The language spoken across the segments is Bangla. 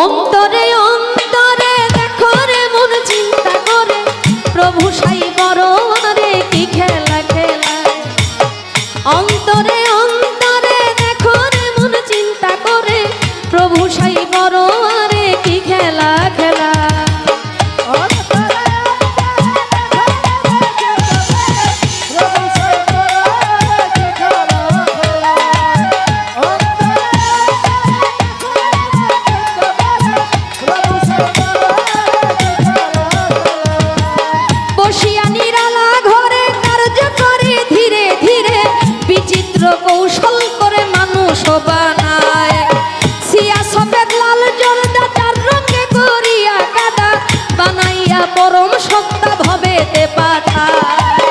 অন্তরে অন্তরে দেখো রে মন চিন্তা করে প্রভু সাই বড় রে কি খেলা খেলায়। অন্তরে অন্তরে দেখো রে মন চিন্তা করে প্রভু সাই বড় রে কি খেলা খেলা। কৌশল করে মানুষ বানায় সিয়া সফেদ লাল জর্দা চার রঙে করিয়া কাদা বানাইয়া পরম সত্তা ভবেতে পাঠায়।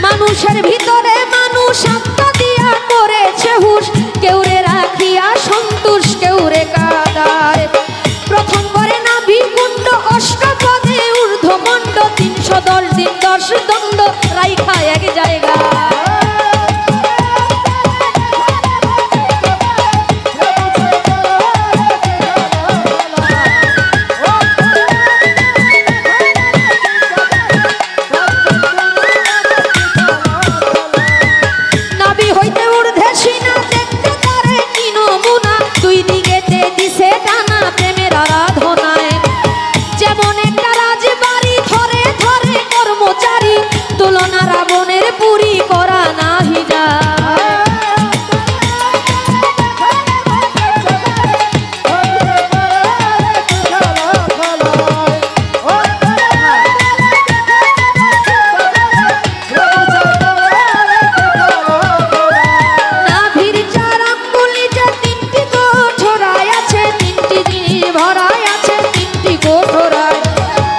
মানুষের ভিতরে মানুষ আত্মা দিয়া করেছে হুশ, কেউ রে রাখিয়া সন্তোষ কেউ রে কাদায়। প্রথম করে নাভি কুণ্ড অষ্টপদে ঊর্ধ্বমণ্ড 310 দিন 10 দণ্ড রাইখা এক জায়গা। তুলনা রাবণের পুরী করা নাহি যায়। নাভির 4 আঙ্গুল নিচে 3টি কোঠরায় আছে, 3টি জিনিস ভরায় আছে 3টি কোঠরায়।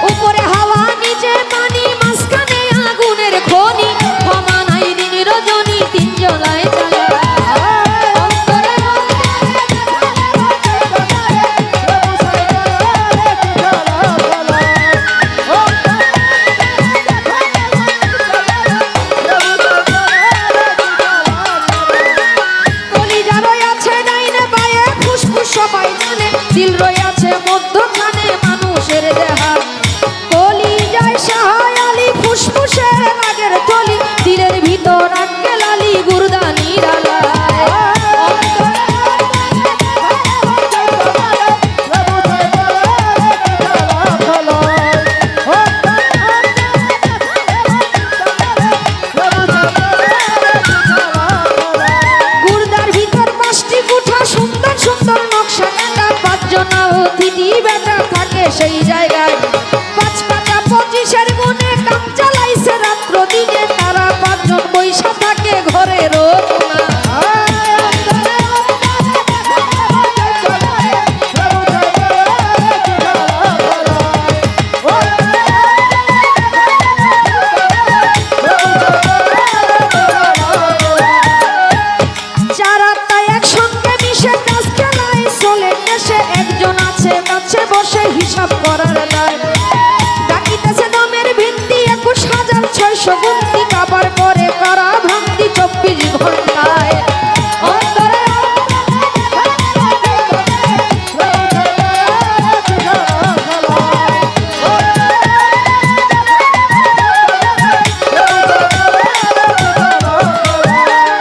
উপরে হাওয়া নিচে পানি মাঝখানে আগুনের খনি, ক্ষমা নাই দিন রজনী 3 জলায় চালায়। কলিজা রয়েছে ডাইনে বায়ে ফুসফুস সবাই জানে, দিল রয়েছে মধ্যখানে মানুষের দেহা। কলিজায় সাহায় আলী ফুসফুসের রাগের থলি, দিলের ভিতর আগে লালি গুর্দা নিরালায়। গুর্দার ভিতর 5টি কুঠা সুন্দর সুন্দর নকশা কাটা, 5 জনা অতিথি বেটা থাকে সেই জায়গায়। 5 পাতা 25-এর গুণে কাম চালাইছে রাত্র দিনে, তারা 5 জন বৈশা থাকে ঘরের কোণা। একসঙ্গে মিশে কাজ খেলায় চলে দেশে, একজন আছে কাছে বসে হিসাব করার দায়। ডাকিতেছে দমের ভিত্তি 21,600 গুন্তি, কাবার করে করা ভ্রান্তি 24 ঘন্টায়। অন্তরে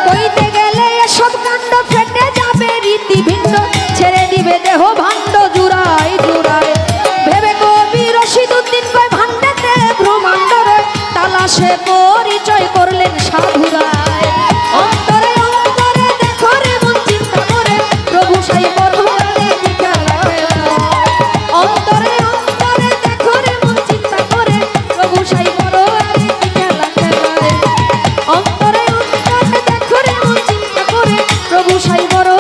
কইতে গেলে এসব কাণ্ড ফেটে যাবে রীতি ভিন্ন, ছেড়ে দিবে দেহ ভাণ্ড জুড়াই জুড়াই। ভেবে কবি রশিদউদ্দিন কয় ভাণ্ডেতে ব্রহ্মাণ্ড রয়, তালাশে পরিচয় করলেন সাধুরায়। অন্তরে অন্তরে দেখো রে মন চিন্তা করে প্রভু সাই বড় রে কি খেলা খেলায়। অন্তরে অন্তরে দেখো রে মন চিন্তা করে প্রভু সাই বড় রে কি খেলা খেলায়। অন্তরে অন্তরে দেখো রে মন চিন্তা করে প্রভু সাই বড়